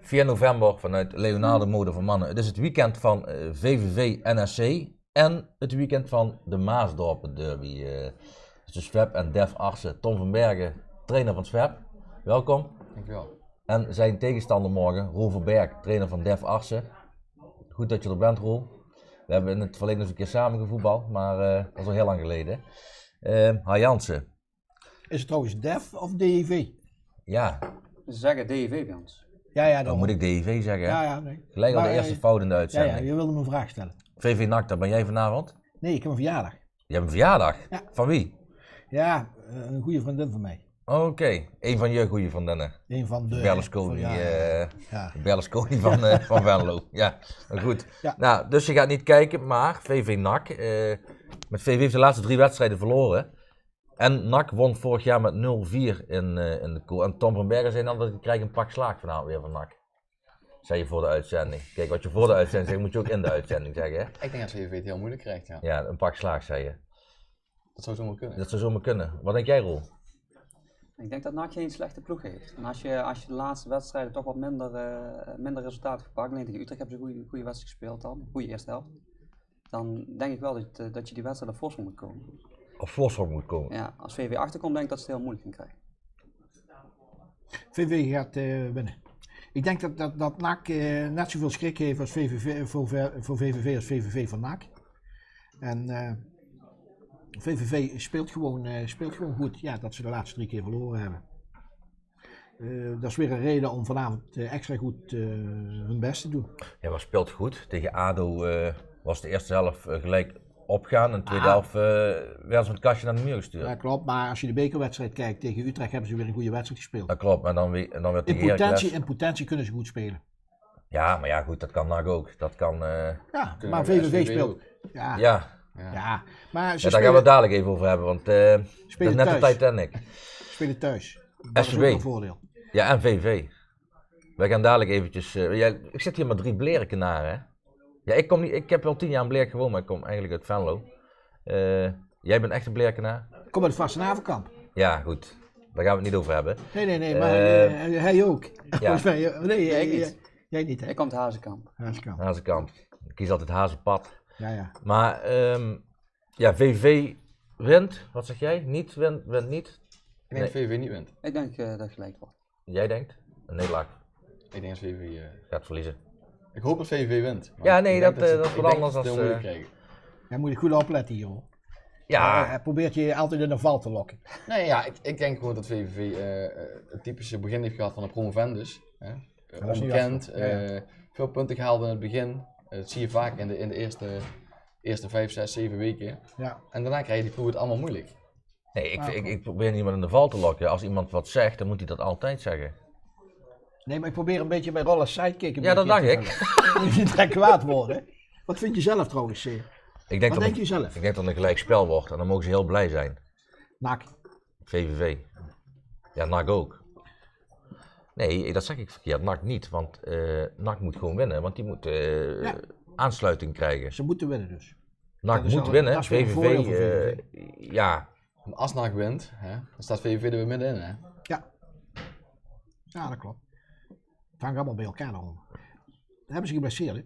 4 november vanuit Leonardo Mode voor Mannen. Het is het weekend van VVV NSC en het weekend van de Maasdorpen derby. Dus Swep en Def Arsen. Tom van Bergen, trainer van Swep. Welkom. Dankjewel. En zijn tegenstander morgen, Roel Verberg, trainer van Def Arsen. Goed dat je er bent, Roel. We hebben in het verleden eens een keer samen gevoetbald, maar dat is al heel lang geleden. Jansen. Is het trouwens DEF of DIV? Ja. Ze zeggen DIV bij ons. Ja, Dan moet ik DIV zeggen. Ja, nee. Gelijk al de eerste fout in de uitzending. Ja, je wilde me een vraag stellen. VV NAC, daar ben jij vanavond? Nee, ik heb een verjaardag. Je hebt een verjaardag? Ja. Van wie? Ja, een goede vriendin van mij. Oké, een van je goede vriendinnen. Een van de... Berlusconi, ja. Berlusconi van Venlo. Ja, maar goed. Ja. Nou, dus je gaat niet kijken, maar VV NAC. Met VV heeft de laatste 3 wedstrijden verloren. En NAC won vorig jaar met 0-4 in de koel. En Tom van Bergen zei dan dat ik krijg een pak slaag vanavond weer van NAC. Zei je voor de uitzending. Kijk, wat je voor de uitzending zegt, moet je ook in de uitzending zeggen. Hè? Ik denk dat VVV het heel moeilijk krijgt, ja. Ja, een pak slaag, zei je. Dat zou zomaar kunnen. Dat zou zomaar kunnen. Wat denk jij, Roel? Ik denk dat NAC geen slechte ploeg heeft. En als je de laatste wedstrijden toch wat minder resultaten gepakt, alleen tegen Utrecht hebben ze een goede wedstrijd gespeeld dan, een goede eerste helft. Dan denk ik wel dat je die wedstrijd op voorsprong moet komen. Op voorsprong moet komen. Ja, als VV achterkomt denk ik dat ze het heel moeilijk gaan krijgen. VV gaat winnen. Ik denk dat NAC net zoveel schrik heeft als VVV, voor VVV als VVV van NAC. En VVV speelt gewoon goed. Ja, dat ze de laatste 3 keer verloren hebben. Dat is weer een reden om vanavond extra goed hun best te doen. Ja, maar speelt goed. Tegen ADO was de eerste helft gelijk opgaan. En de tweede helft werden ze van het kastje naar de muur gestuurd. Ja, klopt. Maar als je de bekerwedstrijd kijkt tegen Utrecht, hebben ze weer een goede wedstrijd gespeeld. Dat klopt, maar dan werd tegen Heracles. In potentie kunnen ze goed spelen. Ja, maar ja, goed, dat kan NAC ook. Dat kan... Ja, maar VVV speelt. Ja. Maar Daar gaan we het dadelijk even over hebben, want dat is net thuis. de Titanic. Spelen thuis. Dat is ook SVB. een voordeel. Ja, en VV. Wij gaan dadelijk eventjes... ik zit hier met 3 Blerenkenaren, hè. Ja, ik heb wel 10 jaar in Bleer gewoond, maar ik kom eigenlijk uit Venlo. Jij bent echt een Bleerkenaar? Ik kom uit het Vastenhavenkamp. Ja, goed. Daar gaan we het niet over hebben. Nee, maar hij ook. Ja. Jij niet, hè? Ik kom uit Hazekamp. Hazekamp. Ik kies altijd Hazenpad. Ja. Maar VV wint. Wat zeg jij? Niet, wint niet. Ik denk dat VVV niet wint. Ik denk dat het gelijk wordt. Jij denkt? Een nederlaag. Ik denk dat VVV... Gaat verliezen. Ik hoop dat VVV wint. Ja, nee, dat is wat anders als... als... heel moeilijk krijgen. Jij moet je goed opletten hier, hoor. Ja. Hij probeert je altijd in de val te lokken. Nee, ja, ik denk gewoon dat VVV het typische begin heeft gehad van een promovendus. Onbekend, veel punten gehaald in het begin. Dat zie je vaak in de eerste 5, 6, 7 weken. Ja. En daarna krijg je die ploeg het allemaal moeilijk. Nee, ik probeer niemand in de val te lokken. Als iemand wat zegt, dan moet hij dat altijd zeggen. Nee, maar ik probeer een beetje bij Rolles sidekick. Ja, dat dacht ik. Moet je direct kwaad worden. Wat vind je zelf trouwens, Wat denk je zelf? Ik denk dat het een gelijk spel wordt en dan mogen ze heel blij zijn. NAC. VVV. Ja, NAC ook. Nee, dat zeg ik verkeerd. NAC niet, want NAC moet gewoon winnen, want die moet aansluiting krijgen. Ze moeten winnen dus. NAC Dat is moet wel- winnen, dat is wel een voordeel voor VVV. Ja. En als NAC wint, dan staat VVV er weer middenin. Hè? Ja, dat klopt. Het hangt allemaal bij elkaar om. Hebben ze geblesseerd, hè?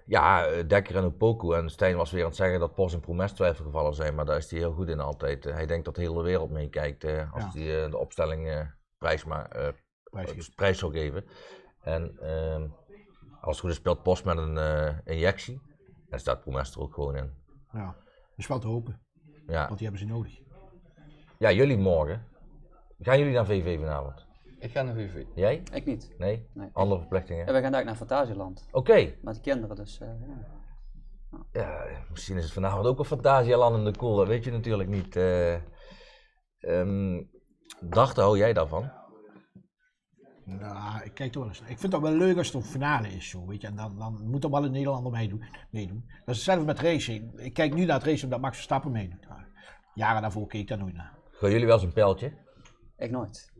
Ja, Dekker en Opoku. En Stijn was weer aan het zeggen dat Pos en Promes twijfelgevallen zijn, maar daar is hij heel goed in altijd. Hij denkt dat de hele wereld meekijkt als hij de opstelling prijs zou geven. En als het goed is speelt Pos met een injectie en staat Promes er ook gewoon in. Ja, dat is wel te hopen, Ja. want die hebben ze nodig. Ja, jullie morgen. Gaan jullie naar VV vanavond? Ik ga naar VVV. Jij? Ik niet. Nee? Nee. Andere verplichtingen? En we gaan daar naar Fantasieland. Oké. Met de kinderen, dus Ja, misschien is het vanavond ook een Fantasialand in de koel, dat weet je natuurlijk niet. Dachten, hou jij daarvan? Nou, ik kijk er wel eens naar. Ik vind dat wel leuk als het een finale is, zo, weet je. En dan moet er wel een Nederlander meedoen. Dat is hetzelfde met racing. Ik kijk nu naar het racen omdat Max Verstappen meedoet. Jaren daarvoor keek ik daar nooit naar. Gaan jullie wel eens een pijltje? ik nooit.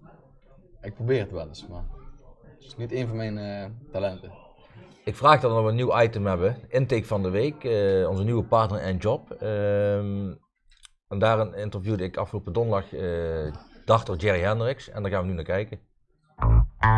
Ik probeer het wel eens, maar het is niet een van mijn talenten. Ik vraag dat we een nieuw item hebben. Intake van de week. Onze nieuwe partner en job. En daarin interviewde ik afgelopen donderdag Jerry Hendricks. En daar gaan we nu naar kijken. De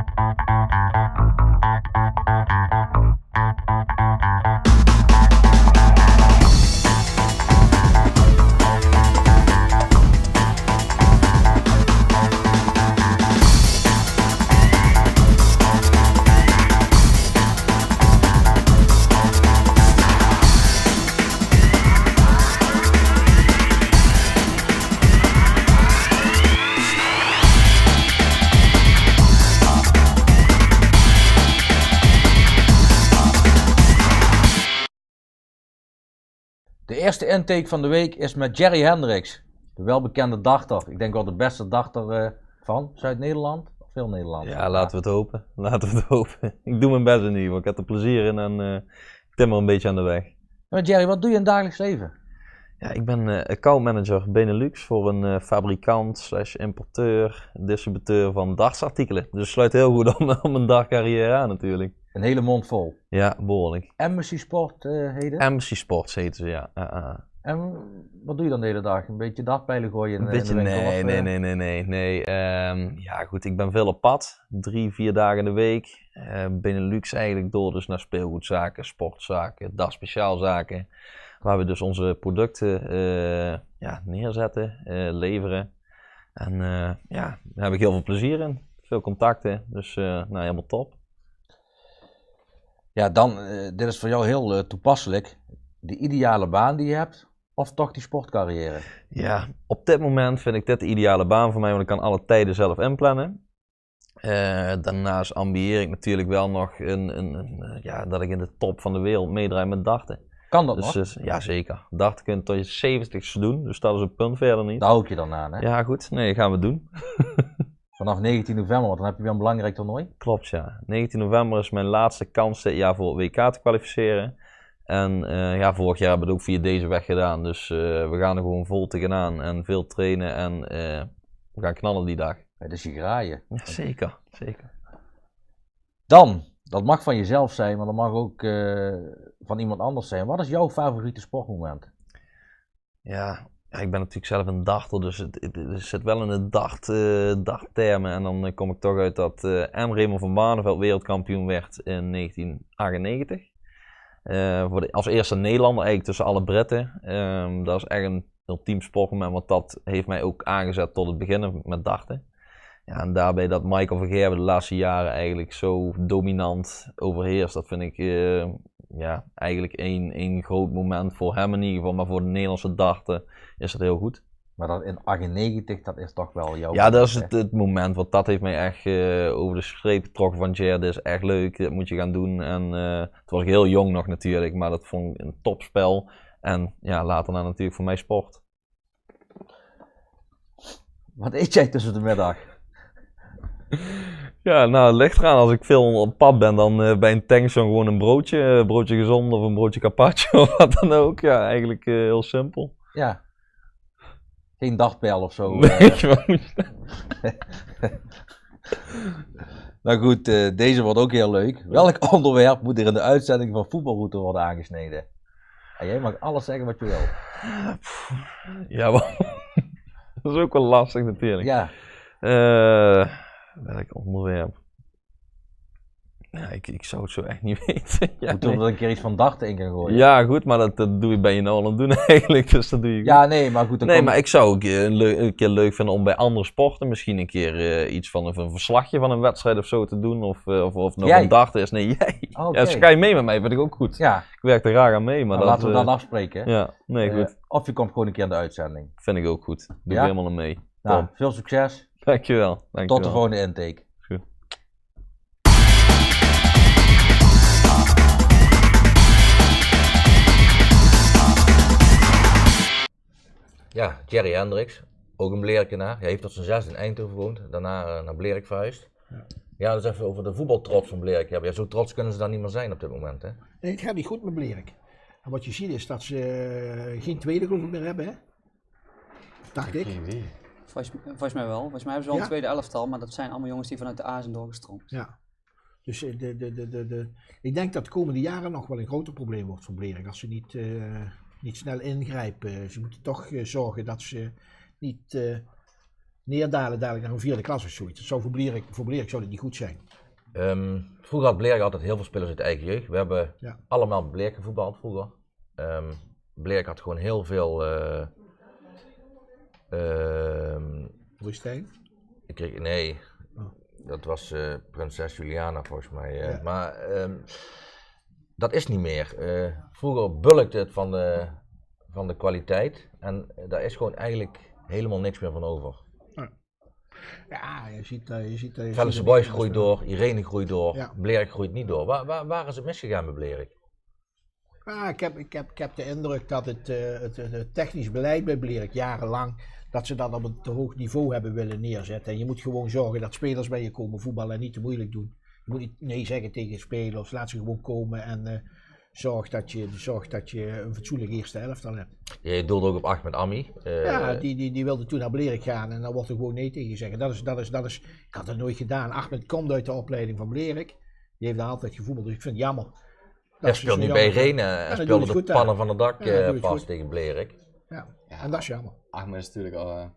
eerste intake van de week is met Jerry Hendricks, de welbekende dachter. Ik denk wel de beste dachter van Zuid-Nederland, of veel Nederland. Ja, laten we het hopen. Laten we het hopen. Ik doe mijn best in ieder geval. Ik heb er plezier in en ik timmer een beetje aan de weg. Maar Jerry, wat doe je in het dagelijks leven? Ja, ik ben accountmanager Benelux voor een fabrikant / importeur, distributeur van dartsartikelen. Dus sluit heel goed om een dagcarrière aan natuurlijk. Een hele mond vol. Ja, behoorlijk. Embassy Sport heden? Embassy Sports heet ze, ja. En wat doe je dan de hele dag? Een beetje dartpijlen gooien Een beetje, in de winkel? nee. Ja goed, ik ben veel op pad. 3-4 dagen in de week. Benelux eigenlijk door dus naar speelgoedzaken, sportzaken, dagspeciaalzaken. Waar we dus onze producten neerzetten, leveren. En daar heb ik heel veel plezier in. Veel contacten, dus helemaal top. Ja, dan, dit is voor jou heel toepasselijk. De ideale baan die je hebt, of toch die sportcarrière? Ja, op dit moment vind ik dit de ideale baan voor mij, want ik kan alle tijden zelf inplannen. Daarnaast ambieer ik natuurlijk wel nog dat ik in de top van de wereld meedraai met darten. Kan dat nog? Dus, ja, zeker. Darten kun je tot je 70ste doen, dus dat is een punt verder niet. Daar hou ik je dan aan, hè? Ja, goed. Nee, gaan we doen. Vanaf 19 november, want dan heb je weer een belangrijk toernooi. Klopt, ja. 19 november is mijn laatste kans dit jaar voor het WK te kwalificeren. En vorig jaar hebben we het ook via deze weg gedaan. Dus we gaan er gewoon vol tegenaan en veel trainen en we gaan knallen die dag. Ja, dus je graaien. Ja, zeker. Dan, dat mag van jezelf zijn, maar dat mag ook van iemand anders zijn. Wat is jouw favoriete sportmoment? Ja, ik ben natuurlijk zelf een darter, dus het zit wel in de darttermen. En dan kom ik toch uit dat Raymond van Barneveld wereldkampioen werd in 1998. Als eerste Nederlander eigenlijk tussen alle Britten. Dat is echt een ultiem sportmoment, want dat heeft mij ook aangezet tot het beginnen met darten. Ja, en daarbij dat Michael van Gerwen de laatste jaren eigenlijk zo dominant overheerst, dat vind ik eigenlijk één groot moment voor hem in ieder geval, maar voor de Nederlandse darten is dat heel goed. Maar dat in 98, dat is toch wel jouw... Ja, dat is het moment, want dat heeft mij echt over de streep getrokken van Jer, dit is echt leuk, dit moet je gaan doen. En toen was ik heel jong nog natuurlijk, maar dat vond ik een topspel. En ja, later dan natuurlijk voor mij sport. Wat eet jij tussen de middag? Ja, nou, het ligt eraan. Als ik veel op pad ben, dan bij een tankstation gewoon een broodje gezond of een broodje carpaccio of wat dan ook. Ja, eigenlijk heel simpel. Ja. Geen dagpijl of zo. Nou goed, deze wordt ook heel leuk. Welk onderwerp moet er in de uitzending van Voetbalroute worden aangesneden? En jij mag alles zeggen wat je wil. Ja, dat is ook wel lastig natuurlijk. Ja. Welk onderwerp? Ja, ik zou het zo echt niet weten. Ja, Moeten we er een keer iets van darten in gaan gooien? Ja, goed, maar dat doe je bij je nou al aan het doen eigenlijk, dus dat doe je goed. Ja, nee, maar goed. Maar ik zou ook een keer leuk vinden om bij andere sporten misschien een keer iets van een verslagje van een wedstrijd of zo te doen, of nog een darten is. Nee, jij. Okay. Ja, dus ga je mee met mij, vind ik ook goed. Ja. Ik werk er graag aan mee, maar nou, laten we dan afspreken. Ja, nee, goed. Of je komt gewoon een keer in de uitzending. Vind ik ook goed. Doe helemaal aan mee. Nou, veel succes. Dankjewel. Tot de volgende intake. Goed. Ja, Jerry Hendricks, ook een Bleerikenaar. Hij heeft tot zijn 6 in Eindhoven gewoond, daarna naar Blerik verhuisd. Ja, dus even over de voetbaltrots van Blerik hebben. Ja, zo trots kunnen ze dan niet meer zijn op dit moment, hè? Nee, het gaat niet goed met Blerik. En wat je ziet is dat ze geen tweede geloof ik meer hebben, hè? Dacht ik. Volgens mij wel. Volgens mij hebben ze wel een tweede elftal, maar dat zijn allemaal jongens die vanuit de A zijn doorgestroomd. Ja. Dus ik denk dat de komende jaren nog wel een groter probleem wordt voor Blerik als ze niet snel ingrijpen. Ze moeten toch zorgen dat ze niet neerdalen dadelijk naar een 4e klas of zoiets. Dat zou voor Blerik zou dat niet goed zijn. Vroeger had Blerik altijd heel veel spelers uit de eigen jeugd. We hebben Ja. allemaal Blerik gevoetbald vroeger. Blerik had gewoon heel veel... Woestijn? Nee, Oh. dat was prinses Juliana volgens mij. Ja. Maar dat is niet meer. Vroeger bulkte het van de kwaliteit en daar is gewoon eigenlijk helemaal niks meer van over. Ja, je ziet Vellese Boys groeit door, Irene groeit door, Ja. Blerik groeit niet door. Waar is het misgegaan met Blerik? Ik heb de indruk dat het technisch beleid bij Blerik jarenlang, dat ze dat op een te hoog niveau hebben willen neerzetten. En je moet gewoon zorgen dat spelers bij je komen voetballen en niet te moeilijk doen. Je moet niet nee zeggen tegen spelers, laat ze gewoon komen en zorg dat je een fatsoenlijk eerste elftal hebt. Je doelde ook op Ahmed Ami. Ja, die wilde toen naar Blerik gaan en dan wordt er gewoon nee tegen gezegd. Dat is, ik had dat nooit gedaan. Ahmed komt uit de opleiding van Blerik. Die heeft daar altijd gevoetbald, dus ik vind het jammer. Hij speelt nu bij Irene, hij dat doet speelde het de goed pannen van het dak Ja, dat doet het pas goed. tegen Blerik. Ja, Ja. en dat is jammer. Ahmed is natuurlijk al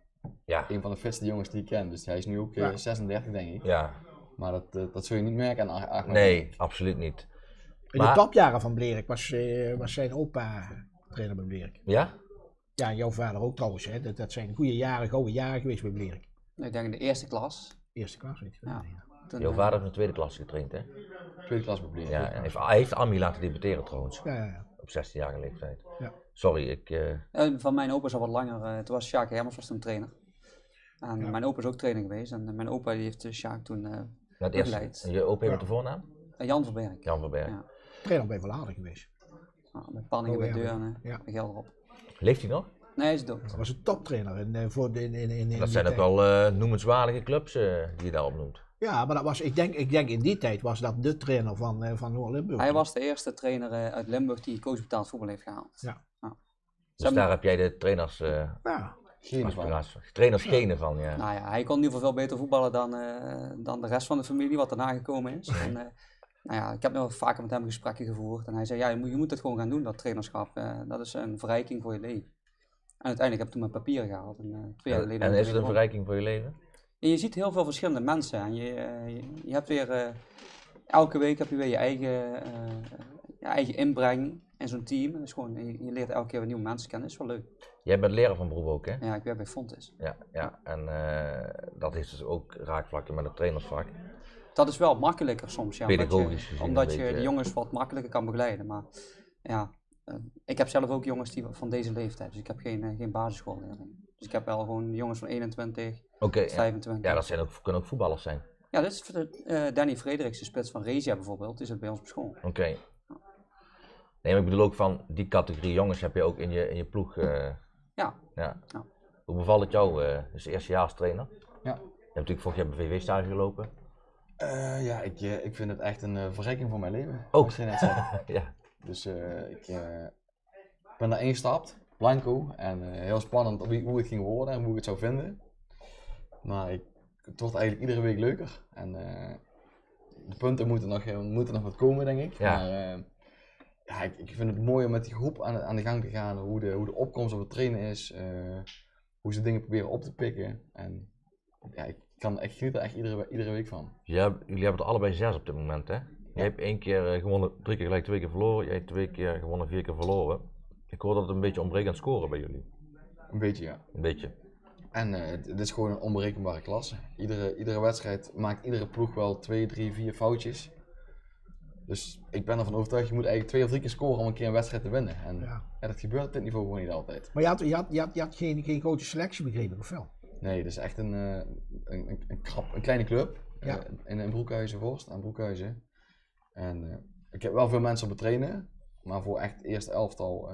Ja, een van de fitste jongens die ik ken. Dus hij is nu ook Ja. 36 denk ik. ja. Maar dat zul je niet merken aan Ahmed. Nee, absoluut niet. In Maar- de topjaren van Blerik was zijn opa trainer bij Blerik. Ja? Ja, en jouw vader ook trouwens. Hè. Dat zijn goede jaren, gouden jaren geweest bij Blerik. Ik denk in de eerste klas. Eerste klas, weet je wel. Ja. Toen, Jouw vader heeft in de tweede klasse getraind, hè? Tweede klas bij Blerik. Ja, hij heeft Ami laten debuteren trouwens, Ja. op 16-jarige leeftijd. Ja. Sorry, van mijn opa is al wat langer. Toen was Sjaak Hermers was toen trainer. En Ja. mijn opa is ook trainer geweest. En mijn opa die heeft Sjaak toen het begeleid. eerste. En je opa heeft Ja. de voornaam? Jan Verberg. Jan Verberg. Ja. Trainer bij Verladen geweest. Met Panningen, Oh, bij ja. Deurne, Ja. bij Gelderop. Leeft hij nog? Nee, hij is dood. Dat was een toptrainer in Dat die zijn ook tijd. wel noemenswaardige clubs die je daarop noemt. Ja, maar dat was, ik denk in die tijd was dat de trainer van Noord-Limburg. Hij was de eerste trainer uit Limburg die coachbetaald voetbal heeft gehaald. Ja. Dus daar heb jij de trainers, Ja, Geen van. trainersgenen van, ja. Nou ja, hij kon in ieder geval veel beter voetballen dan de rest van de familie wat daarna gekomen is. En, nou ja, ik heb nog vaker met hem gesprekken gevoerd en hij zei, ja, je moet het gewoon gaan doen, dat trainerschap. Dat is een verrijking voor je leven. En uiteindelijk heb ik toen mijn papieren gehaald. En, 2 jaar geleden En ben is ik het een rond. verrijking voor je leven? En je ziet heel veel verschillende mensen en je hebt weer, elke week heb je weer je eigen inbreng in zo'n team. En dus gewoon, je leert elke keer weer nieuwe mensen kennen, dat is wel leuk. Jij bent leraar van beroep ook, hè? Ja, ik werk bij Fontis. Ja. En dat heeft dus ook raakvlakken met het trainersvak. Dat is wel makkelijker soms, ja. Pedagogisch gezien Omdat een je beetje. de jongens wat makkelijker kan begeleiden. Maar ja, ik heb zelf ook jongens die van deze leeftijd, dus ik heb geen basisschoolleerling. Dus ik heb wel gewoon jongens van 21 Oké, tot ja. 25. Ja, dat kunnen ook voetballers zijn. Ja, dit is voor Danny Frederiks, de spits van Resia bijvoorbeeld, is het bij ons op school. Oké. Nee, maar ik bedoel ook van die categorie jongens heb je ook in je ploeg. Ja. Ja. Ja. Hoe bevalt het jou? Dus eerstejaars trainer? Ja. Je hebt natuurlijk vorig jaar bij VV-stage gelopen. Ja, ik vind het echt een verrijking voor mijn leven. Ook. Zoals je net zei. Ja. Dus ik ben daar ingestapt, blanco. En heel spannend hoe het ging worden en hoe ik het zou vinden. Maar het wordt eigenlijk iedere week leuker. En de punten moeten nog wat komen, denk ik. Ja. Maar ja, ik vind het mooi om met die groep aan de gang te gaan. Hoe de opkomst op het trainen is. Hoe ze dingen proberen op te pikken. En ja, ik geniet er echt iedere week van. Jullie hebben er allebei 6 op dit moment, hè? Jij hebt 1 keer gewonnen, 3 keer gelijk, 2 keer verloren. Jij hebt 2 keer gewonnen, 4 keer verloren. Ik hoor dat het een beetje ontbreekt aan scoren bij jullie. Een beetje, ja. Een beetje. En het is gewoon een onberekenbare klasse. Iedere wedstrijd maakt iedere ploeg wel 2, 3, 4 foutjes. Dus ik ben ervan overtuigd, je moet eigenlijk 2 of 3 keer scoren om een keer een wedstrijd te winnen. En Ja. dat gebeurt op dit niveau gewoon niet altijd. Maar je had geen grote selectie, begrepen of wel? Nee, het is echt een kleine club. Ja. In Broekhuizen, Vorst aan Broekhuizen. En ik heb wel veel mensen op het trainen. Maar voor echt het eerste elftal,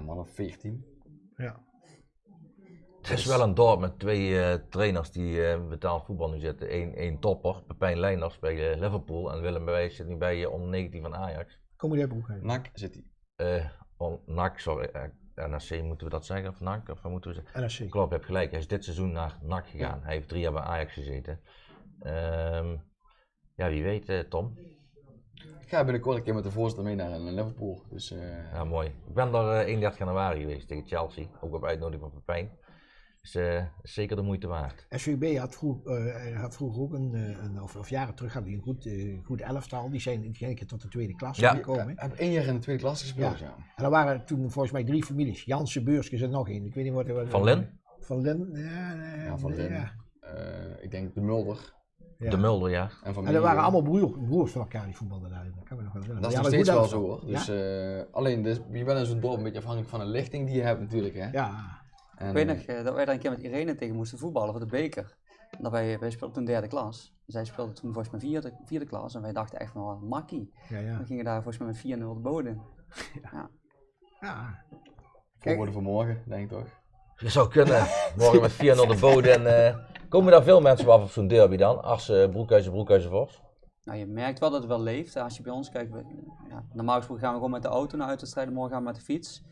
man of 14. Ja. Het is wel een dorp met 2 trainers die betaald voetbal nu zitten. Eén topper, Pepijn Leijners bij Liverpool. En Willem Bewijs zit nu bij onder 19 van Ajax. Kom je uit Broekhuizen? NAC zit hij. NAC, sorry. NAC moeten we dat zeggen? Of NAC? Of wat moeten we zeggen? NSC. Klopt, je hebt gelijk. Hij is dit seizoen naar NAC gegaan. Hij heeft 3 jaar bij Ajax gezeten. Ja, wie weet, Tom. Ik ga binnenkort een keer met de voorzitter mee naar Liverpool. Dus Ja, mooi. Ik ben daar 31 januari geweest tegen Chelsea. Ook op uitnodiging van Pepijn. is zeker de moeite waard. SVB had vroeger ook of jaren terug had hij een goed elftal. Die zijn tot de tweede klasse gekomen. Ik heb 1 jaar in de tweede klasse gespeeld, ja. En er waren toen volgens mij 3 families. Jansen, Beurskes en nog één. Ik weet niet wat. Van Lin? Van Lin? Van Lin. Ja. Ik denk de Mulder. Ja. De Mulder, ja. En er waren allemaal broers van elkaar die voetbalden daar. Dat kan me nog wel herinneren. Dat is nog steeds wel zo hoor. Dus, alleen, je bent in zo'n dorp een beetje afhankelijk van de lichting die je hebt natuurlijk. Hè? Ja. En, Ik weet nog dat wij daar een keer met Irene tegen moesten voetballen voor de beker. En dat wij speelden toen 3e klas. Zij speelde toen volgens mij 4e klas en wij dachten echt van makkie. Ja. We gingen daar volgens mij met 4-0 de bodem. Ja. Voorwoorden voor morgen, denk ik toch? Je zou kunnen. Morgen met 4-0 de bodem. En komen daar veel mensen af op zo'n derby dan? Arsen, Broekhuizen, Vos? Nou, je merkt wel dat het wel leeft. Als je bij ons kijkt, normaal gesproken gaan we gewoon met de auto naar uitwedstrijden, morgen gaan we met de fiets.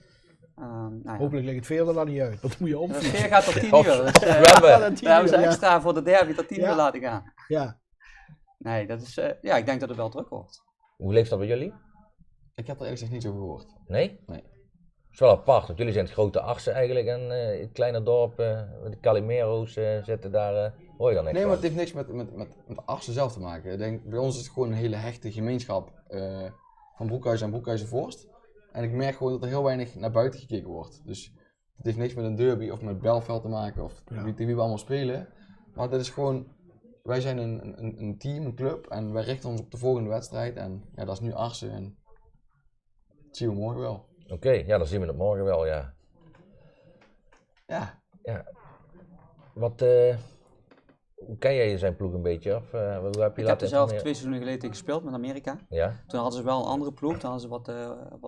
Hopelijk ligt het veel er dan niet uit. Dat moet je De opfietsen. sfeer gaat tot 10 uur. Dus, daar hebben ze extra voor de derby tot 10 uur laten gaan. Ja. Nee, dat is, ik denk dat het wel druk wordt. Hoe leeft dat bij jullie? Ik heb er eerlijk gezegd niet zo gehoord. Nee? Nee. Het is wel apart, want jullie zijn het grote Arsen eigenlijk en het kleine dorp, de Calimero's zitten daar, hoor je dan niks Nee, maar van. het heeft niks met Arsen zelf te maken. Ik denk, bij ons is het gewoon een hele hechte gemeenschap van Broekhuizen en Broekhuizen-Vorst. En ik merk gewoon dat er heel weinig naar buiten gekeken wordt. Dus het heeft niks met een derby of met Belveld te maken of wie we allemaal spelen. Maar dat is gewoon, wij zijn een team, een club en wij richten ons op de volgende wedstrijd. En ja, dat is nu Arsen en dat zien we morgen wel. Oké, dan zien we het morgen wel, ja. Ja. Wat, hoe ken jij zijn ploeg een beetje? Of, hoe heb je Ik heb er zelf 2 seizoenen geleden tegen gespeeld met Amerika. Ja? Toen hadden ze wel een andere ploeg, toen hadden ze wat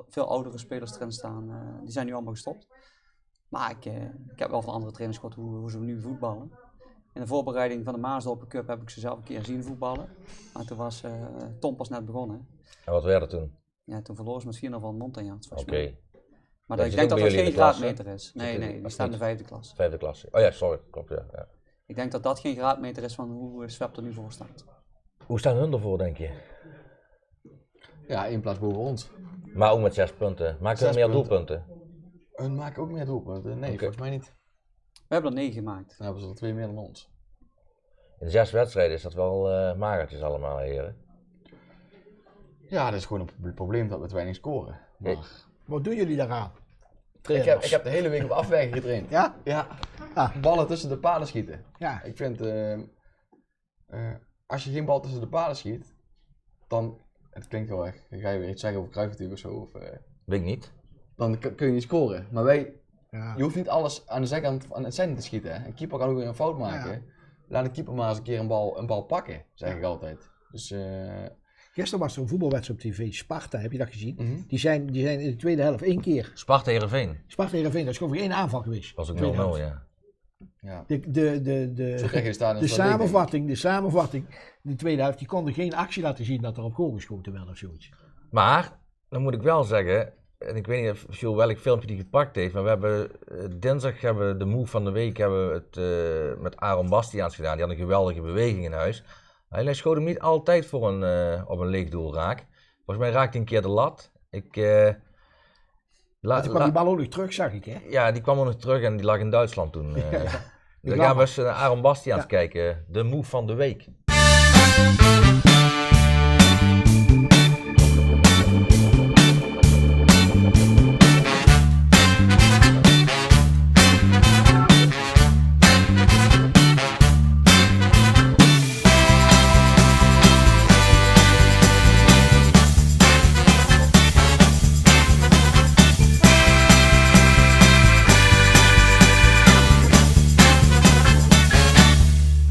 veel oudere spelers erin staan. Die zijn nu allemaal gestopt. Maar ik heb wel van andere trainers gehoord hoe ze nu voetballen. In de voorbereiding van de Maasdorpen Cup heb ik ze zelf een keer zien voetballen. Maar toen was Tom pas net begonnen. En wat werd het toen? Ja, toen verloren ze met 4-0 van Montagnards. Oké. Maar Ja, ik denk dat bij dat jullie geen in de klas, graadmeter is. Nee, die staan in de 5e klas. 5e klasse. Oh ja, sorry, klopt ja. Ik denk dat dat geen graadmeter is van hoe Swep er nu voor staat. Hoe staan hun ervoor, denk je? Ja, 1 plaats boven ons. Maar ook met 6 punten. Maakt hun 6 meer punten. doelpunten? Hun maken ook meer doelpunten. Nee, volgens mij niet. We hebben er 9 gemaakt. Dan hebben ze er 2 meer dan ons. In 6 wedstrijden is dat wel magertjes allemaal, heren. Ja, dat is gewoon een probleem dat we te weinig scoren. Maar Wat doen jullie daaraan? ik heb de hele week op afwijking getraind. Ja? Ja. Ah. Ballen tussen de palen schieten. Ja. Ik vind, als je geen bal tussen de palen schiet, dan, het klinkt heel erg, dan ga je weer iets zeggen over Cruijff of zo. Of, Weet ik niet. dan kun je niet scoren. Maar je hoeft niet alles aan de zijkant aan het centrum te schieten. Hè. Een keeper kan ook weer een fout maken. Ja. Laat de keeper maar eens een keer een bal pakken, zeg ik altijd. Dus, Gisteren was er een voetbalwedstrijd op tv, Sparta, heb je dat gezien? mhm. Die zijn in de tweede helft 1 keer. Sparta Heerenveen. Sparta Heerenveen, dat is gewoon voor 1 aanval geweest. Was ook 0-0, Tweede helft. ja. Ja. De Zo krijg je de stadion. de samenvatting, de tweede helft, die konden geen actie laten zien dat er op goal geschoten werd of zoiets. Maar, dan moet ik wel zeggen, en ik weet niet of Jules welk filmpje die gepakt heeft, maar we hebben dinsdag de move van de week hebben we het met Aaron Bastiaans gedaan. Die had een geweldige beweging in huis. Hij schoot hem niet altijd voor op een leeg doel raak. Volgens mij raakte hij een keer de lat. Toen kwam die bal ook nog terug, zag ik, hè? Ja, die kwam ook nog terug en die lag in Duitsland toen. Dan Ja. gaan we eens naar Aaron Bastiaans kijken. De move van de week.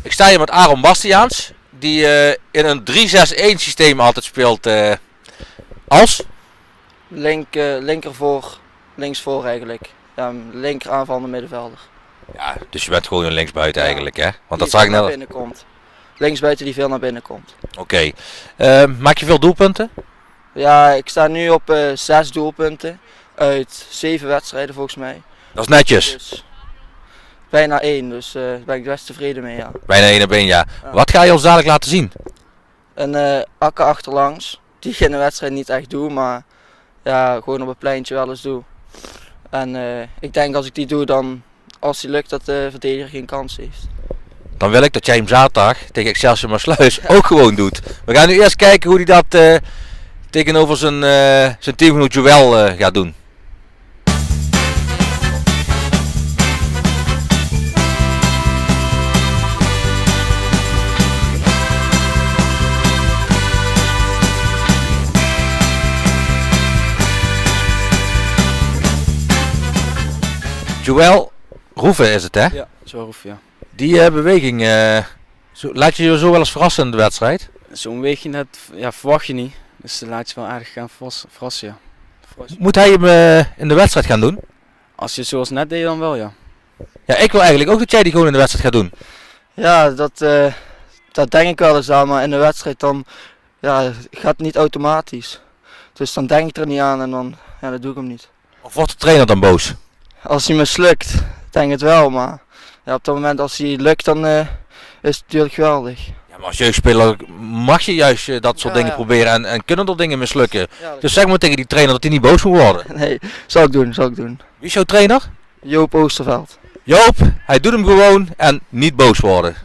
Ik sta hier met Aaron Bastiaans, die in een 3-6-1 systeem altijd speelt. Als? Linker voor, links voor eigenlijk. Ja, linker aanvallende middenvelder. Ja, dus je bent gewoon een linksbuiten eigenlijk, hè? Want Die dat zag ik veel naar net. binnen komt. Linksbuiten die veel naar binnen komt. Oké. Maak je veel doelpunten? Ja, ik sta nu op 6 doelpunten uit 7 wedstrijden volgens mij. Dat is netjes. Dus bijna 1, dus daar ben ik best tevreden mee, ja. Bijna 1 op 1, ja. Ja. Wat ga je ons dadelijk laten zien? Een akker achterlangs, die ik in de wedstrijd niet echt doe, maar ja, gewoon op het pleintje wel eens doe. En ik denk als ik die doe, dan als hij lukt dat de verdediger geen kans heeft. Dan wil ik dat jij hem zaterdag tegen Excelsior Maassluis ook gewoon doet. We gaan nu eerst kijken hoe hij dat tegenover zijn teamgenoot Joël gaat doen. Joël Roeven is het, hè? Ja, zo hoef je. Die beweging, laat je je zo wel eens verrassen in de wedstrijd? Zo'n weegje net, verwacht je niet. Dus dan laat je wel aardig gaan verrassen, ja. Moet hij hem in de wedstrijd gaan doen? Als je het zoals net deed, dan wel, ja. Ja, ik wil eigenlijk ook dat jij die gewoon in de wedstrijd gaat doen. Ja, dat denk ik wel eens aan, maar in de wedstrijd dan gaat het niet automatisch. Dus dan denk ik er niet aan en dan dat doe ik hem niet. Of wordt de trainer dan boos? Als hij mislukt, denk ik het wel, maar op dat moment als hij lukt dan is het natuurlijk geweldig. Ja, maar als jeugdspeler mag je juist dat soort dingen proberen en kunnen er dingen mislukken. Dus zeg maar tegen die trainer dat hij niet boos moet worden. Nee, zal ik doen. Wie is jouw trainer? Joop Oosterveld. Joop, hij doet hem gewoon en niet boos worden.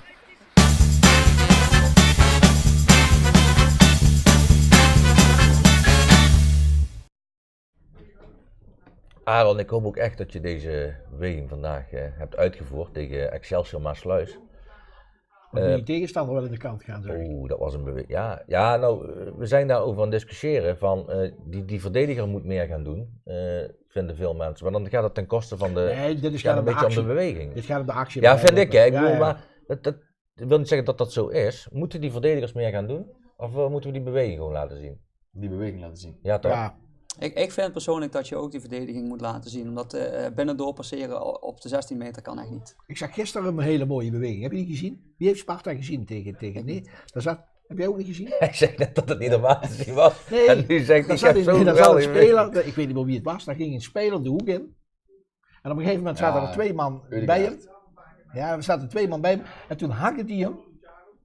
Aaron, ik hoop ook echt dat je deze beweging vandaag hebt uitgevoerd tegen Excelsior Maassluis. Dan moet je tegenstander wel in de kant gaan, zeg ik. Oeh, dat was een beweging. Ja, nou, we zijn daarover aan het discussiëren van die verdediger moet meer gaan doen, vinden veel mensen. Maar dan gaat het ten koste van dit is een beetje om de beweging. Dit gaat om de actie. Ja, vind ik, hè. Ik bedoel, maar dat wil niet zeggen dat dat zo is. Moeten die verdedigers meer gaan doen? Of moeten we die beweging gewoon laten zien? Die beweging laten zien. Ja, toch? Ja. Ik vind persoonlijk dat je ook die verdediging moet laten zien. Omdat binnendoor passeren op de 16 meter kan echt niet. Ik zag gisteren een hele mooie beweging. Heb je die gezien? Wie heeft Sparta gezien tegen? Nee, heb jij ook niet gezien? Hij zei net dat het niet normaal te zien was. Nee, En nu zegt hij, ik heb zo'n een geweldige speler, ik weet niet meer wie het was, daar ging een speler de hoek in. En op een gegeven moment zaten er 2 man bij hem. Ja, er zaten 2 man bij hem. En toen hakte hij hem.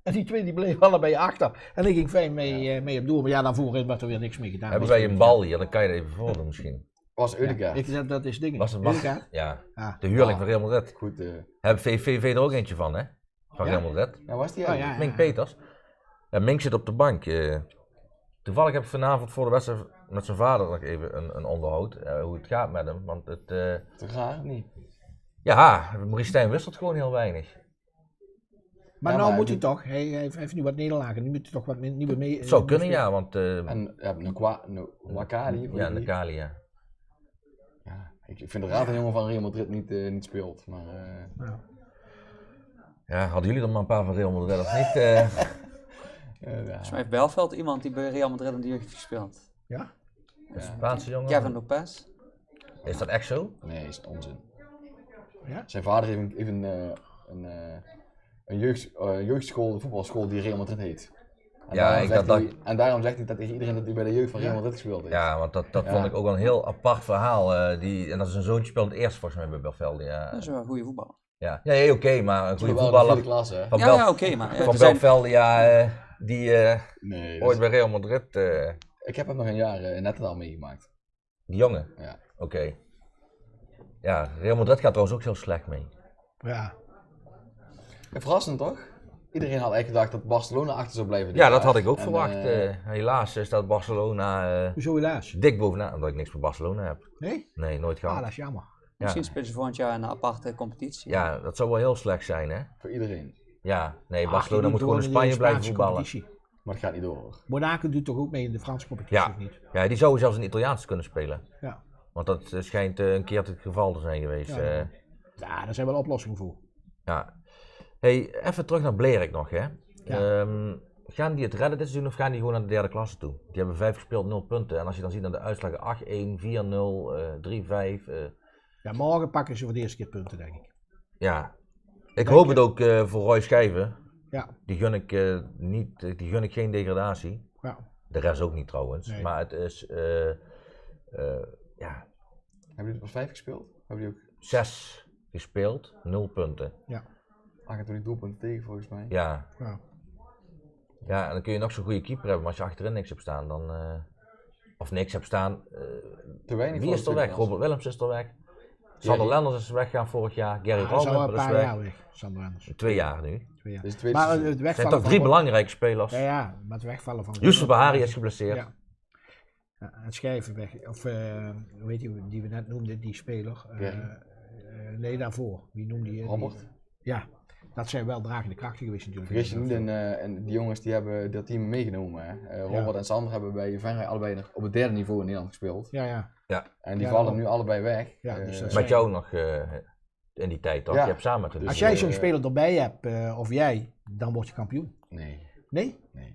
En die 2 die bleven allebei achter. En ik ging fijn mee op doel. Maar ja, dan voorin werd er weer niks mee gedaan. Hebben wij een bal hier, dan kan je het even voordoen misschien. Was Eudegaard. Ja, dat is dingen. Was het Eudegaard? Ja, Ah. de huurling van Real Madrid. Goed. Hebben VVV er ook eentje van, hè? Van Real Madrid. Ja, was die Oh, eigenlijk? ja. Mink Peters. En Mink zit op de bank. Toevallig heb ik vanavond voor de wedstrijd met zijn vader nog even een onderhoud. Hoe het gaat met hem. Want het... Te raar, niet? Ja, Maurice Stijn wisselt gewoon heel weinig. Maar Ja, nou maar moet hij die- toch. Hij heeft nu wat nederlagen. Nu moet hij toch wat nieuwe mee. Het zou kunnen, ja, want... En Wakali. ja, Nakali, ja. Ja, ik vind het raar dat een jongen van Real Madrid niet speelt. Maar, Ja, hadden jullie er maar een paar van Real Madrid of niet? Volgens mij heeft Belveld iemand die bij Real Madrid in de jeugd heeft gespeeld. Ja? Een Spaanse jongen? Kevin Lopez. Is dat echt zo? nee, is onzin. Ja? Zijn vader heeft een jeugdschool, een voetbalschool die Real Madrid heet. En Ja, daarom zegt hij dat tegen iedereen dat hij bij de jeugd van Real Madrid gespeeld heeft. Ja, want dat vond ik ook wel een heel apart verhaal. En dat is een zoontje speelt het eerst volgens mij bij Belvelde. Ja, Dat is wel een goede voetballer. ja. Nee, oké, maar een goede Wel in de vierde voetballer klasse, hè? van, Ja, oké, maar van er zijn- Belvelde, die Nee, dat ooit is- bij Real Madrid, ik heb hem nog een jaar in Nettendaal meegemaakt. die jongen. Ja. Oké. Ja, Real Madrid gaat trouwens ook heel slecht mee. Ja. Verrassend toch? Iedereen had eigenlijk gedacht dat Barcelona achter zou blijven. dit Ja, dat jaar. had ik ook En, verwacht. Helaas staat Barcelona Hoezo helaas? dik bovenaan, omdat ik niks met Barcelona heb. Nee? Nee, nooit Ah, gehad. dat is jammer. Misschien spelen ze volgend jaar een aparte competitie. Ja, dat zou wel heel slecht zijn, hè? Voor iedereen. Ja, nee, Ach, Barcelona die moet doet gewoon in door Spanje de blijven Spaanse voetballen. competitie. Maar het gaat niet door hoor. Monaco doet toch ook mee in de Franse competitie, Ja. of niet? Ja, die zouden zelfs in het Italiaans kunnen spelen. Ja. Want dat schijnt een keer het geval te zijn geweest. Ja. Ja, daar zijn wel oplossingen voor. Ja. Hey, even terug naar Blerik nog, hè. Ja. Gaan die het redden dit seizoen of gaan die gewoon naar de derde klasse toe? Die hebben 5 gespeeld, 0 punten. En als je dan ziet naar de uitslagen 8-1, 4-0, 3-5. Ja, morgen pakken ze voor de eerste keer punten, denk ik. Ja. Ik hoop het ook voor Roy Schijven. Ja. Die gun ik niet, die gun ik geen degradatie. Ja. De rest ook niet trouwens. Nee. Maar het is, ja, Hebben jullie pas 5 gespeeld? Hebben jullie ook 6 gespeeld, 0 punten. 28 doelpunten tegen volgens mij? Ja. Ja. Ja, en dan kun je nog zo'n goede keeper hebben, maar als je achterin niks hebt staan, dan... of niks hebt staan. Te weinig Wie voor is de er weg? tweede Robert Willems is er weg. Sander Lenders is weggegaan vorig jaar. Gary Hij is al Rauwman een is paar weg. jaar weg, Sander Anders. 2 jaar nu. 2 jaar. Dit is het tweede Maar seizoen. het Het wegvallen zijn toch 3 van... belangrijke spelers. Ja, maar het wegvallen van... Yusuf Bahari is geblesseerd. Ja. Ja, en Schijven weg. Of, weet je, die we net noemden, die speler. Nee, daarvoor. Wie noemde je? Robert. Ja, dat zijn wel dragende krachten geweest natuurlijk. Vergis je niet, en die jongens die hebben dat team meegenomen. Hè. Robert en Sander hebben bij Venray allebei nog op het derde niveau in Nederland gespeeld. Ja, ja. En die Ja, vallen daarom. nu allebei weg. Ja, dus dat Met jou nog in die tijd toch? Ja. Je hebt samen met hem. Als jij zo'n speler erbij hebt, of jij, dan word je kampioen. Nee. Nee? Wat is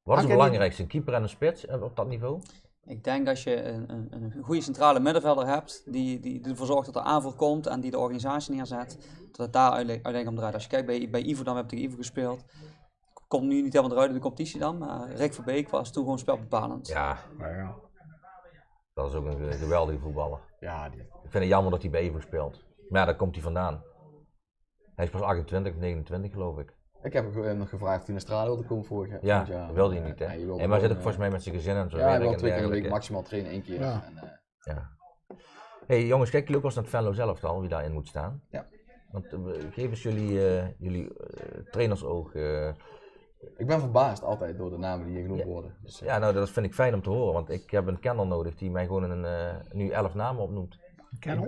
Had het jij belangrijkste? Een keeper en een spits op dat niveau? Ik denk als je een goede centrale middenvelder hebt, die ervoor zorgt dat er aanval komt en die de organisatie neerzet, dat het daar uiteindelijk om draait. Als je kijkt bij Ivo, dan heb ik tegen Ivo gespeeld. Komt nu niet helemaal eruit in de competitie dan, maar Rick Verbeek was toen gewoon spelbepalend. Ja, dat is ook een geweldige voetballer. Ja, Ik vind het jammer dat hij bij Evo speelt. Maar ja, daar komt hij vandaan. Hij is pas 28 of 29 geloof ik. ik heb hem nog gevraagd of hij naar Stralen wilde komen vorig Ja, jaar. dat wilde hij niet hè. hij wilde En maar zit ook gewoon, volgens mij met zijn gezin en zo. Ja, hij werk wil en 2 keer in de week dergelijke. maximaal trainen, 1 keer. Ja. En, Ja. Hey jongens, kijken jullie ook wel eens naar het Venlo zelf al, wie daarin moet staan? Ja. Want geef eens jullie trainersoog. ik ben verbaasd altijd door de namen die hier genoemd worden. Dus, Ja, nou dat vind ik fijn om te horen, want ik heb een kenner nodig die mij gewoon nu 11 namen opnoemt.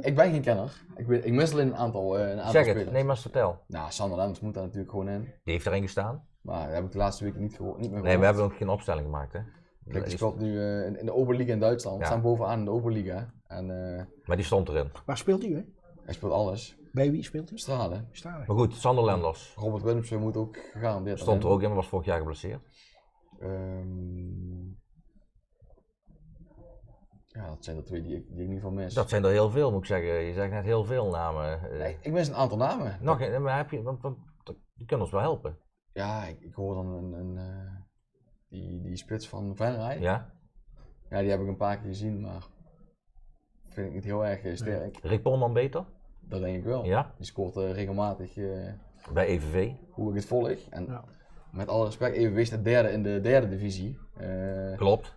ik ben geen kenner. Ik mis alleen een aantal Zeg spelers. het, neem maar eens vertel. Nou, Sander Lemmens moet daar natuurlijk gewoon in. Die heeft erin gestaan. Maar dat heb ik de laatste weken niet meer gehoord. Nee, we hebben ook geen opstelling gemaakt hè. Kijk, die speelt nu in de Oberliga in Duitsland. We Ja. staan bovenaan in de Oberliga. En Maar die stond erin. Waar speelt u, hè? hij speelt alles. Bij wie speelt u? Stralen. Stralen. Maar goed, Sander Lenders Robert Willemsen moet ook gegarandeerd stond er erin. ook in, maar was vorig jaar geblesseerd. Ja, dat zijn de 2 die ik in ieder geval mis. Dat zijn er heel veel moet ik zeggen. Je zegt net heel veel namen. Nee, ik mis een aantal namen. Nog een, maar heb je, want die kunnen ons wel helpen. Ja, ik hoor dan die spits van Venray. Ja? Ja, die heb ik een paar keer gezien, maar vind ik niet heel erg sterk. Rick Polman beter? Dat denk ik wel. Ja? Die scoort regelmatig Bij EVV. hoe ik het volg. En Ja. met alle respect, EVV staat derde in de derde divisie. Klopt.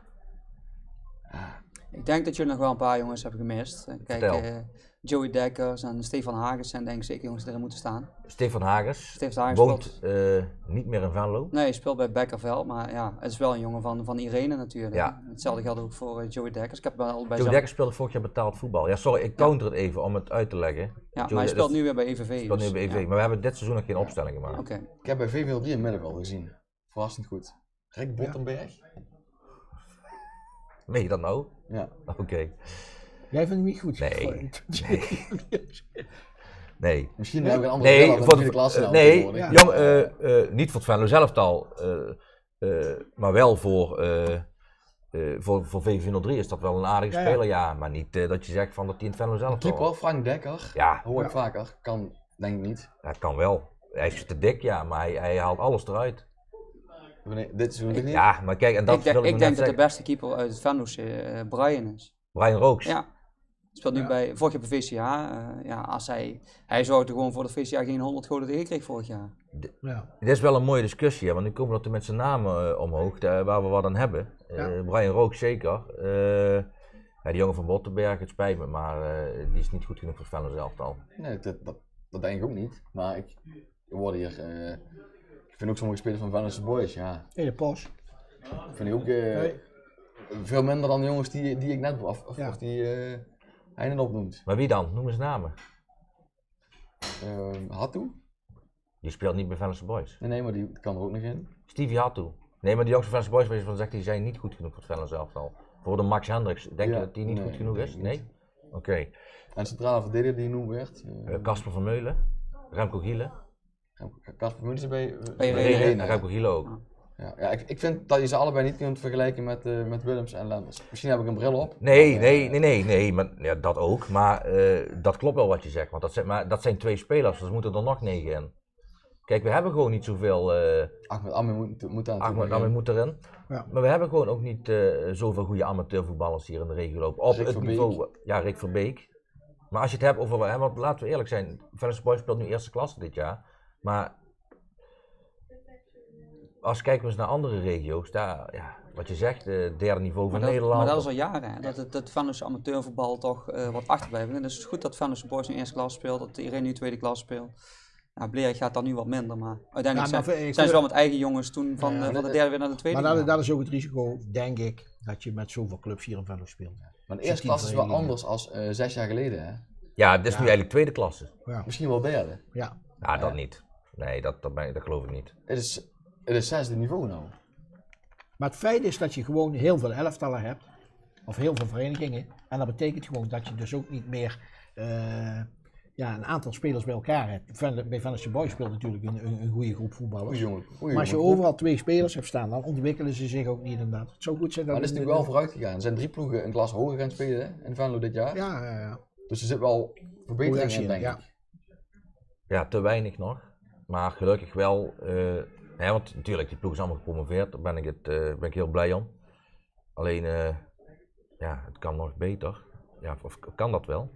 Ik denk dat jullie nog wel een paar jongens hebben gemist. Kijk, Vertel. Joey Dekkers en Stefan Hagens zijn denk ik zeker jongens die erin moeten staan. Stefan Hagers Stefan Hagens woont speelt, niet meer in Venlo. nee, hij speelt bij Bekkerveld, maar ja, het is wel een jongen van Irene natuurlijk. Ja. Hetzelfde geldt ook voor Joey Dekkers. Ik heb wel allebei Joe Dekker speelde vorig jaar betaald voetbal. Ja, sorry, ik counter het even om het uit te leggen. Ja, Joey, maar hij speelt dat nu weer bij EVV. speelt nu dus, bij EVV. ja. Maar we hebben dit seizoen nog geen opstelling gemaakt. Oké. Ik heb bij VVL 3 in middenveld gezien. Verrassend goed. Rick Bottenberg. Meen je dat nou? Ja. Oké. Jij vindt hem niet goed? Nee. Nee. Misschien heb ik een andere bril Nee, op voor de de, klas nou nee tegenwoordig. jong, niet voor het Venlo zelftal, maar wel voor VV03 is dat wel een aardige Ja, ja. speler, ja. Maar niet dat je zegt van dat hij in het Venlo zelftal. Keeper Frank Dekker. Ja, Hoor ik vaker. Kan denk ik niet. dat kan wel. Hij is te dik, ja, maar hij haalt alles eruit. Nee, dit seizoen niet. Ja, maar kijk, en dat wil ik Ik nog denk net dat de zeggen. beste keeper uit het Venlo's Brian is. Brian Rooks. Ja. Speelt nu bij, vorig jaar bij VCA. Ja, als hij zorgde gewoon voor dat VCA geen 100 golen tegenkreeg vorig jaar. Ja. Dit is wel een mooie discussie, hè, want nu komen er met zijn namen omhoog, waar we wat aan hebben. Ja. Brian Rooks zeker. Ja, die jongen van Bottenberg, het spijt me, maar die is niet goed genoeg voor het Venlo zelftal. Nee, dat denk ik ook niet. Maar ik word hier. Ik vind ook sommige spelers van Venlo's Boys. Ja, In de post. vind ik ook Nee. veel minder dan de jongens die ik net Ja. of die hij net opnoemt. Maar wie dan? Noem eens namen. Hattu? Die speelt niet bij Venlo Boys. Nee, maar die kan er ook nog in. Stevie Hattu. Nee, maar die jongens van Venlo Boys, waar je van zegt, die zijn niet goed genoeg voor het Venlo zelftal. Voor de Max Hendricks, denk je Ja, dat die niet nee, goed genoeg nee, is? niet. Nee? Oké. En centrale verdediger die genoemd werd. Casper van Meulen. Remco Gielen. Casper Muntjes is bij Irene. Irene. Remco Gielen ook. Ja, ik vind dat je ze allebei niet kunt vergelijken met Willems en Lenders. Misschien heb ik een bril op. Nee, maar, ja, dat ook. Maar dat klopt wel wat je zegt, want dat zijn 2 spelers, dus er moeten er nog 9 in. Kijk, we hebben gewoon niet zoveel. Ahmed Ammi moet daar Ahmed natuurlijk Ammi in. moet erin. Ja. Maar we hebben gewoon ook niet zoveel goede amateurvoetballers hier in de regio lopen. Op Rick het Verbeek. niveau, ja, Rick Verbeek. Maar als je het hebt over, hè, want laten we eerlijk zijn, Venlo Boys speelt nu eerste klasse dit jaar. Maar als kijken we eens naar andere regio's, daar, ja, wat je zegt, derde niveau van Nederland. Maar dat is al jaren, hè? Dat het Venlose amateurvoetbal toch wat achterblijft. En dus het is goed dat Venlose Boys nu eerste klas speelt, dat iedereen nu tweede klas speelt. Nou, Blerik gaat dan nu wat minder, maar uiteindelijk zijn ze wel met eigen jongens toen van de derde weer naar de tweede. Maar dat is ook het risico, denk ik, dat je met zoveel clubs hier in Venlo speelt. Maar de eerste klas is wel anders als 6 jaar geleden, hè? Ja, dit is nu eigenlijk tweede klasse. Ja. Misschien wel derde. Ja. Ja, dat niet. Nee, dat geloof ik niet. Het is zesde niveau nou. Maar het feit is dat je gewoon heel veel elftallen hebt, of heel veel verenigingen. En dat betekent gewoon dat je dus ook niet meer een aantal spelers bij elkaar hebt. Bij Venlose Boys speelt natuurlijk een goede groep voetballers. Maar als je overal 2 spelers hebt staan, dan ontwikkelen ze zich ook niet inderdaad. Het zou goed zijn dat... Maar dat is natuurlijk wel vooruit gegaan. Er zijn 3 ploegen een klas hoger gaan spelen hè, in Venlo dit jaar. Ja. Dus er zit wel verbetering in, denk ik. Ja, te weinig nog. Maar gelukkig wel, want natuurlijk, die ploeg is allemaal gepromoveerd. Daar ben ik heel blij om. Alleen, het kan nog beter. Ja, of kan dat wel?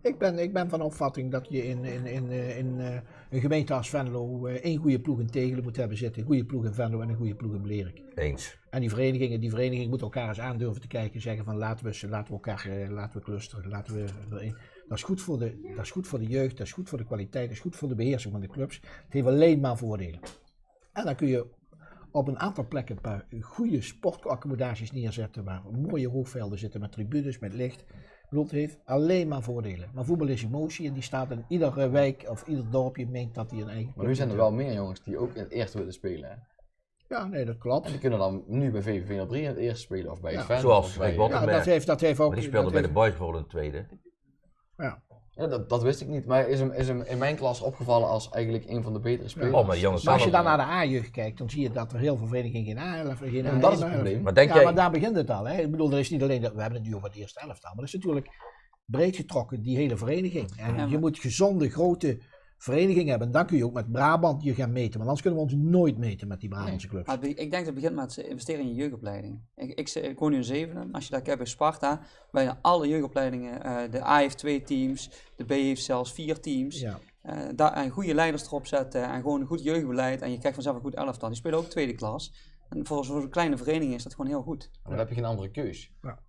Ik ben van opvatting dat je in een gemeente als Venlo 1 goede ploeg in Tegelen moet hebben zitten. Een goede ploeg in Venlo en een goede ploeg in Blerik. Eens. En die vereniging moet elkaar eens aandurven te kijken en zeggen van laten we clusteren, Dat is goed voor de jeugd, dat is goed voor de kwaliteit, dat is goed voor de beheersing van de clubs. Het heeft alleen maar voordelen. En dan kun je op een aantal plekken een paar goede sportaccommodaties neerzetten waar mooie hoogvelden zitten met tribunes, met licht. Het heeft alleen maar voordelen. Maar voetbal is emotie en die staat in iedere wijk of ieder dorpje meent dat hij een eigen... Maar nu zijn er wel meer jongens die ook in het eerste willen spelen. Hè? Ja, nee, dat klopt. En die kunnen dan nu bij VVV 03 in het eerste spelen of bij het Venlo. Zoals bij Bottenberg. Dat heeft ook... Maar die speelde bij de Boys bijvoorbeeld in de tweede. Ja. Ja, dat wist ik niet, maar is hem in mijn klas opgevallen als eigenlijk een van de betere spelers. Oh, maar jongens, maar als je dan naar de A-jeugd kijkt, dan zie je dat er heel veel verenigingen geen A11 en geen A11. Dat is het probleem. Maar denk jij... maar daar begint het al. Hè? Ik bedoel, er is niet alleen dat we hebben het nu over het eerste elftal, maar dat is natuurlijk breed getrokken, die hele vereniging. En je moet gezonde, grote verenigingen hebben. En dan kun je ook met Brabant je gaan meten, want anders kunnen we ons nooit meten met die Brabantse clubs. Maar ik denk dat het begint met investeren in je jeugdopleiding. Ik woon nu in Zevenen. Als je daar kijkt bij Sparta, bijna alle jeugdopleidingen, de A heeft 2 teams, de B heeft zelfs 4 teams. Ja. En goede leiders erop zetten en gewoon een goed jeugdbeleid en je krijgt vanzelf een goed elftal. Die spelen ook tweede klas. En voor zo'n kleine vereniging is dat gewoon heel goed. Maar dan heb je geen andere keus. Ja.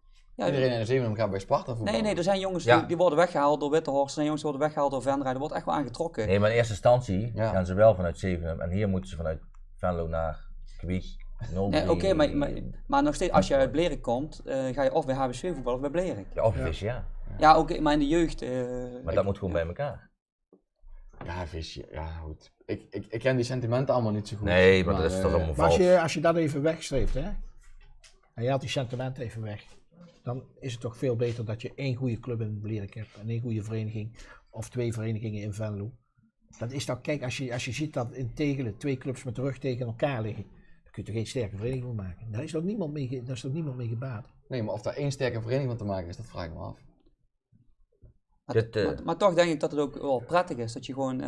Iedereen in de Zevenum gaat bij Sparta voetballen. Nee, er zijn jongens die worden weggehaald door Wittehorst, er zijn jongens die worden weggehaald door Venray, er wordt echt wel aangetrokken. Nee, maar in eerste instantie gaan ze wel vanuit Zevenum en hier moeten ze vanuit Venlo naar Kwiek. Oké, maar nog steeds, als je uit Blerik komt, ga je of bij HBC voetballen of bij Blerik. Ja, of Visje, ja. Ja, oké, maar in de jeugd... maar dat moet gewoon bij elkaar. Ja, Visje, ja goed. Ik ken die sentimenten allemaal niet zo goed. Nee, maar dat is toch allemaal vals. Maar als je dat even wegstreept, hè, en je haalt die sentimenten even weg, dan is het toch veel beter dat je 1 goede club in Blerik hebt en 1 goede vereniging of 2 verenigingen in Venlo. Dat is toch, kijk, als je ziet dat in Tegelen 2 clubs met de rug tegen elkaar liggen, dan kun je toch geen sterke vereniging van maken. Daar is toch niemand mee gebaat. Nee, maar of daar 1 sterke vereniging van te maken is, dat vraag ik me af. Maar toch denk ik dat het ook wel prettig is dat je gewoon,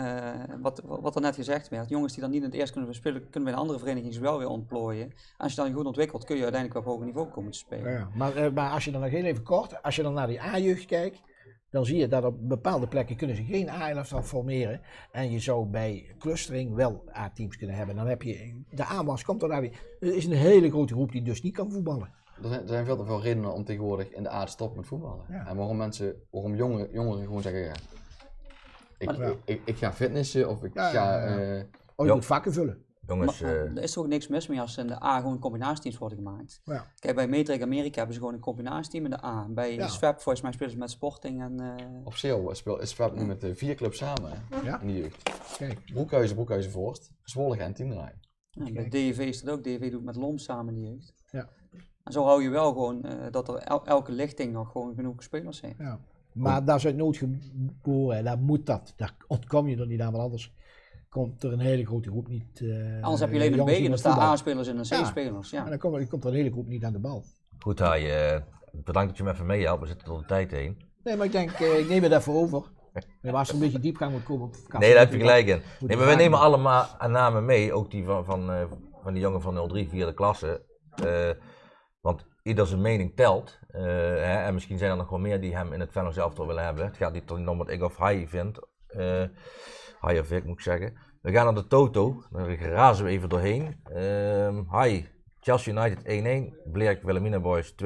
wat er net gezegd werd, jongens die dan niet in het eerst kunnen spelen, kunnen bij een andere vereniging wel weer ontplooien. En als je dan goed ontwikkelt, kun je uiteindelijk op hoger niveau komen te spelen. Ja, maar als je dan nog heel even kort, als je dan naar die A-jeugd kijkt, dan zie je dat op bepaalde plekken kunnen ze geen A-elftal formeren. En je zou bij clustering wel A-teams kunnen hebben. Dan heb je, de aanwas komt er daar weer. Er is een hele grote groep die dus niet kan voetballen. Er zijn veel te veel redenen om tegenwoordig in de A te stoppen met voetballen. Ja. En waarom jongeren gewoon zeggen, ja, ik ga fitnessen of ik ga... Of je moet vakken vullen. Jongens, er is toch ook niks mis mee als in de A gewoon combinatieteams worden gemaakt. Ja. Kijk, bij Metrek Amerika hebben ze gewoon een combinatieteam in de A. Bij Swap volgens mij spelen ze met Sporting en... Op Seel is Swap nu met 4 clubs samen in de jeugd. Kijk. Broekhuizen Voorst, Zwolle en Tienderij. Ja, bij DEV is dat ook. DEV doet met LOM samen in de jeugd. Ja. En zo hou je wel gewoon dat er elke lichting nog gewoon genoeg spelers heeft. Ja. Maar dat is uit nood geboren, daar moet dat. Daar ontkom je er niet aan, want anders komt er een hele grote groep niet... anders heb je alleen een B en er staan A-spelers en een C-spelers. Ja. En dan komt er een hele groep niet aan de bal. Goed, bedankt dat je me even meehelpt. We zitten tot de tijd heen. Nee, maar ik denk, ik neem het even over. Nee, maar als er een beetje diepgang moet komen... Nee, daar heb je gelijk in. Nee, maar we nemen allemaal namen mee, ook die van die jongen van 03, 4e klasse. Want ieder zijn mening telt. En misschien zijn er nog wel meer die hem in het Venlo zelf willen hebben. Het gaat niet om wat ik of hij vindt. Hij of ik moet ik zeggen. We gaan naar de Toto. Daar razen we even doorheen. Hi. Chelsea United 1-1. Blerik Wilhelmina Boys 2-1.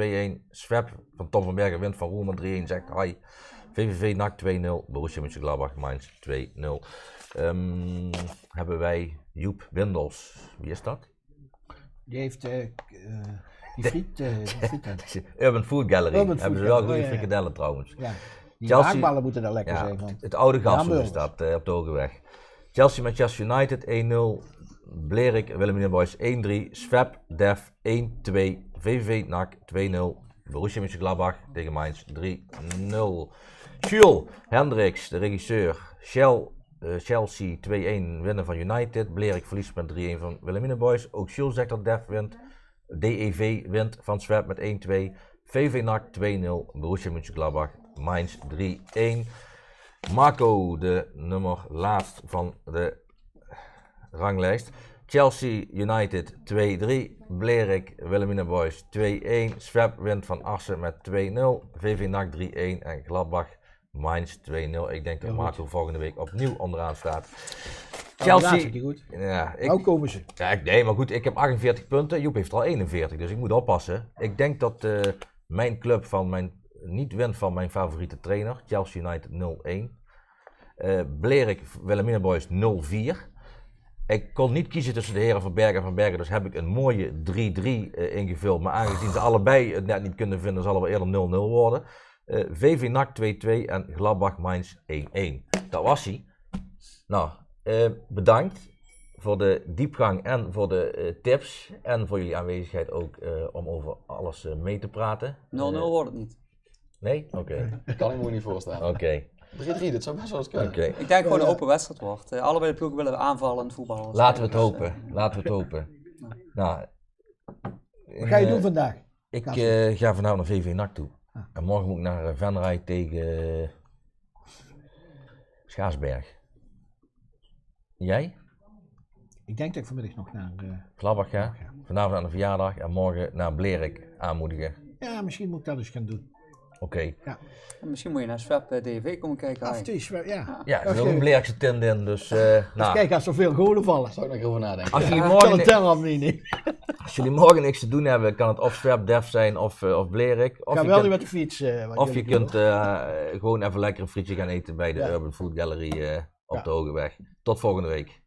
Swep van Tom van Bergen wint van Roermond 3-1. Zegt hi. VVV NAC 2-0. Borussia Mönchengladbach Mainz 2-0. Hebben wij Joep Windels. Wie is dat? Die heeft die friet. Urban Food Gallery. Urban Hebben Food ze wel Gallery, goede ja. frikadellen trouwens. Ja. Die Chelsea- haakballen moeten daar lekker Ja, zijn. Van. het oude gashoek Hamburgers. is dat op de Hogeweg. Chelsea Manchester United 1-0. Blerik Wilhelmina Boys 1-3. Swep Def 1-2. VVV NAC 2-0. Borussia Mönchengladbach tegen Mainz 3-0. Jules Hendricks, de regisseur. Chelsea 2-1 winnen van United. Blerik verliest met 3-1 van Wilhelmina Boys. Ook Jules zegt dat Def wint. DEV wint van Swep met 1-2. VV NAC 2-0. Borussia Mönchengladbach Mainz 3-1. Marco, de nummer laatst van de ranglijst. Chelsea United 2-3. Blerik Wilhelmina Boys 2-1. Swep wint van Assen met 2-0. VV NAC 3-1 en Gladbach Mainz 2-0. Ik denk dat Heel Marco volgende week opnieuw onderaan staat. Chelsea. Chelsea. Die goed. Ja, Nou komen ze. nee, maar goed, ik heb 48 punten. Joep heeft er al 41, dus ik moet oppassen. Ik denk dat mijn club niet wint van mijn favoriete trainer, Chelsea United 0-1. Blerik Wilhelmina Boys 0-4. Ik kon niet kiezen tussen de heren van Bergen en Van Bergen, dus heb ik een mooie 3-3 ingevuld. Maar aangezien ze allebei het net niet kunnen vinden, zal het wel eerder 0-0 worden. VV NAC 2-2 en Gladbach Mainz 1-1. Dat was hij. Nou, bedankt voor de diepgang en voor de tips. En voor jullie aanwezigheid ook om over alles mee te praten. 0-0 wordt het niet. Nee? Oké. Kan ik me niet voorstellen. Oké. 3-3, dat zou best wel eens kunnen. Oké. Ik denk gewoon een open wedstrijd wordt. Allebei de ploegen willen aanvallen in het voetbal. Laten we het hopen. Laten we het hopen. Nou, Wat ga je doen vandaag? Ik ga vanavond naar VV NAC toe. En morgen moet ik naar Venray tegen Schaarsberg. Jij? Ik denk dat ik vanmiddag nog naar... Gladbach ga. Vanavond aan de verjaardag en morgen naar Blerik aanmoedigen. Ja, misschien moet ik dat eens gaan doen. Oké. En misschien moet je naar Swep DV komen kijken. Af en toe is wel, ja. Ja, er is ook een Bleerikse tint in, dus nou. Kijk, als er veel golen vallen. Zou ik nog over nadenken. Als jullie, Kan morgen, het tellen of niet? als jullie morgen niks te doen hebben, kan het of Swep Def zijn of Blerik. Of Ga je wel kunt, niet met de fiets. of je kunt gewoon even lekker een frietje gaan eten bij de Ja. Urban Food Gallery op Ja. de Hogeweg. Tot volgende week.